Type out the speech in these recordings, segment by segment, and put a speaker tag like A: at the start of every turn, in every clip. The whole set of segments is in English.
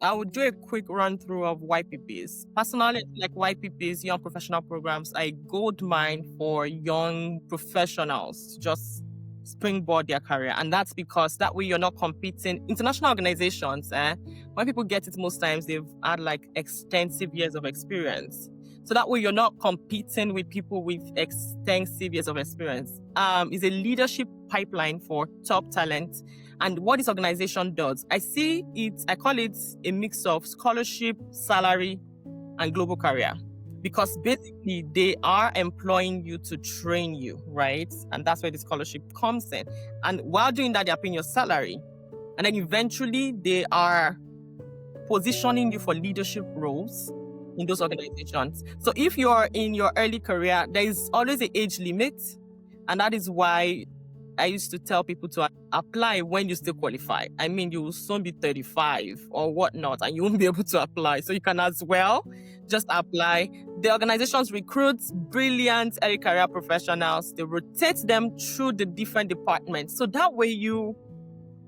A: I would do a quick run through of YPPs. Personally, like YPPs, young professional programs, are a gold mine for young professionals to just springboard their career. And that's because that way you're not competing. International organizations, when people get it, most times they've had like extensive years of experience. So that way you're not competing with people with extensive years of experience. Is a leadership pipeline for top talent. And what this organization does, I call it a mix of scholarship, salary, and global career. Because basically they are employing you to train you, right? And that's where the scholarship comes in. And while doing that, they're paying your salary. And then eventually they are positioning you for leadership roles in those organizations. So if you're in your early career, there is always an age limit. And that is why I used to tell people to apply when you still qualify. I mean, you will soon be 35 or whatnot, and you won't be able to apply. So you can as well just apply. The organizations recruit brilliant early career professionals. They rotate them through the different departments. So that way you're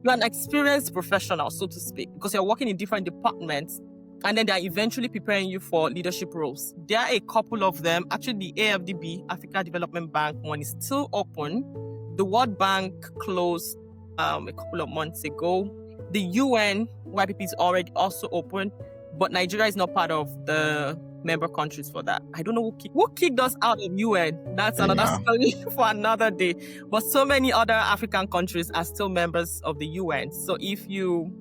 A: an experienced professional, so to speak, because you're working in different departments. And then they're eventually preparing you for leadership roles. There are a couple of them. Actually, the AFDB, Africa Development Bank one, is still open. The World Bank closed a couple of months ago. The UN YPP is already also open, but Nigeria is not part of the member countries for that. I don't know who kicked us out of UN. That's another story for another day. But so many other African countries are still members of the UN. So if you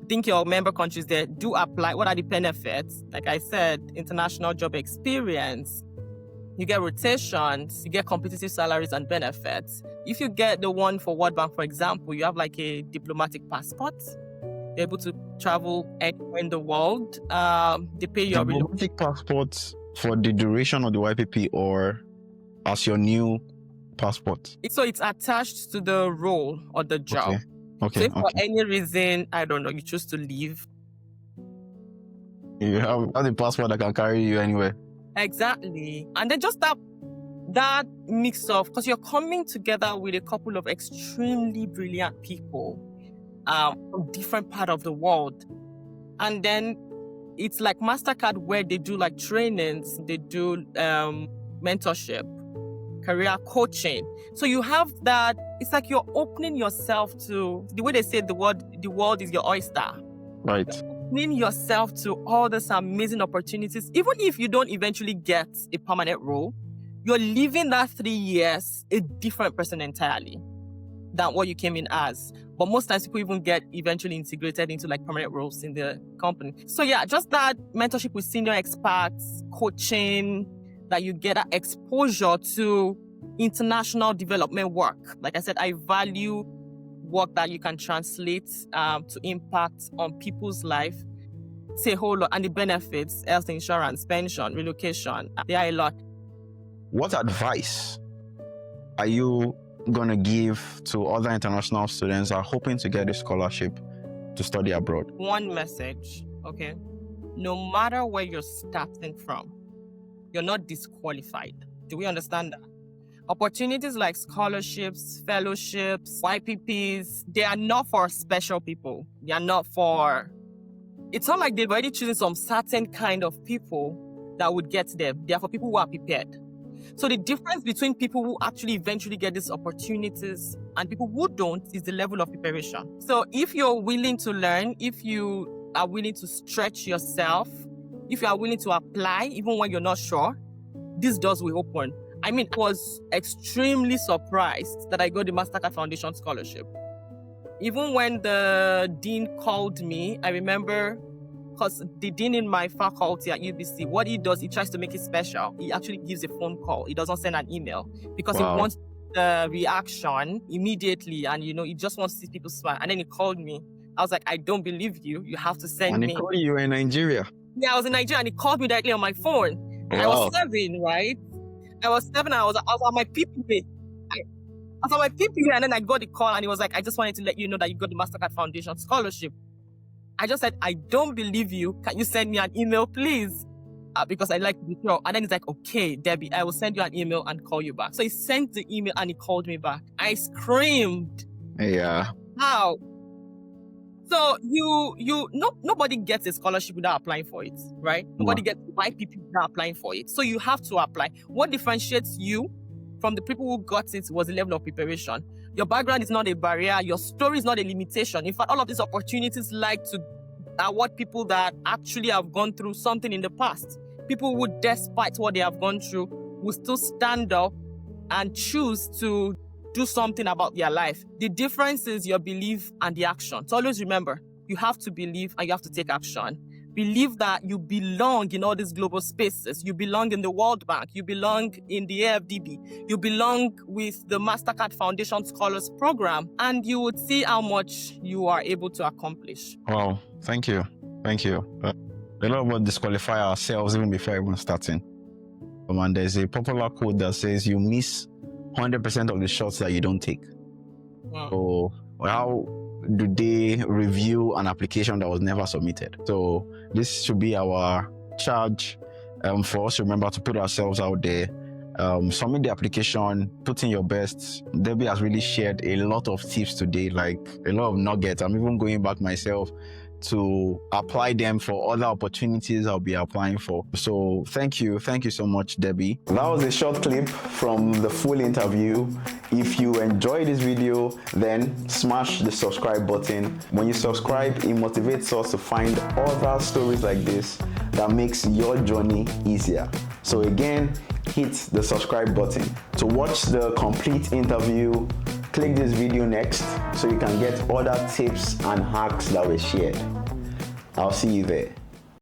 A: think your member countries there, do apply. What are the benefits? Like I said, international job experience. You get rotations, you get competitive salaries and benefits. If you get the one for World Bank, for example, you have like a diplomatic passport. You're able to travel anywhere in the world. They pay your
B: diplomatic passport for the duration of the YPP or as your new passport?
A: So it's attached to the role or the job.
B: Okay.
A: So if for any reason, I don't know, you choose to leave,
B: you have the passport that can carry you anywhere.
A: Exactly. And then just that mix of, because you're coming together with a couple of extremely brilliant people from different parts of the world. And then it's like MasterCard where they do like trainings, they do mentorship, career coaching. So you have that, it's like you're opening yourself to, the way they say the world is your oyster.
B: Right.
A: Opening yourself to all these amazing opportunities. Even if you don't eventually get a permanent role, you're living that 3 years a different person entirely than what you came in as. But most times people even get eventually integrated into like permanent roles in the company. So yeah, just that mentorship with senior experts, coaching, that you get that exposure to international development work. Like I said, I value work that you can translate to impact on people's life. It's a whole lot. And the benefits, health insurance, pension, relocation, there are a lot.
B: What advice are you going to give to other international students who are hoping to get a scholarship to study abroad?
A: One message, okay? No matter where you're starting from, you're not disqualified. Do we understand that? Opportunities like scholarships, fellowships, YPPs, they are not for special people. They are not for... It's not like they've already chosen some certain kind of people that would get them. They are for people who are prepared. So the difference between people who actually eventually get these opportunities and people who don't is the level of preparation. So if you're willing to learn, if you are willing to stretch yourself, if you are willing to apply, even when you're not sure, these doors will open. I mean, I was extremely surprised that I got the MasterCard Foundation scholarship. Even when the dean called me, I remember, because the dean in my faculty at UBC, what he does, he tries to make it special. He actually gives a phone call. He doesn't send an email because he wants the reaction immediately. And, he just wants to see people smile. And then he called me. I was like, I don't believe you. You have to send me.
B: And he called you in Nigeria?
A: Yeah, I was in Nigeria and he called me directly on my phone. Wow. I was 7, right? I was 7 and I was on my PPA. I was on my PPA and then I got the call and he was like, I just wanted to let you know that you got the MasterCard Foundation scholarship. I just said, I don't believe you. Can you send me an email, please? Because I like to be sure. And then he's like, okay, Debbie, I will send you an email and call you back. So he sent the email and he called me back. I screamed.
B: Yeah.
A: How? So nobody gets a scholarship without applying for it, right? Nobody gets YPP without applying for it. So you have to apply. What differentiates you from the people who got it was the level of preparation. Your background is not a barrier. Your story is not a limitation. In fact, all of these opportunities like to award people that actually have gone through something in the past. People who, despite what they have gone through, will still stand up and choose to do something about their life. The difference is your belief and the action. So always remember, you have to believe and you have to take action. Believe that you belong in all these global spaces. You belong in the World Bank. You belong in the AFDB. You belong with the MasterCard Foundation Scholars Program, and you would see how much you are able to accomplish.
B: Wow, thank you. Thank you. A lot of us disqualify ourselves even before even starting. And there's a popular quote that says you miss 100% of the shots that you don't take.
A: Wow.
B: So how do they review an application that was never submitted? So this should be our charge for us to remember to put ourselves out there. Submit the application, put in your best. Debbie has really shared a lot of tips today, like a lot of nuggets. I'm even going back myself to apply them for other opportunities I'll be applying for. So thank you so much, Debbie. That was a short clip from the full interview. If you enjoyed this video, then smash the subscribe button. When you subscribe, it motivates us to find other stories like this that makes your journey easier. So again, hit the subscribe button. To watch the complete interview, click this video next so you can get other tips and hacks that were shared. I'll see you there.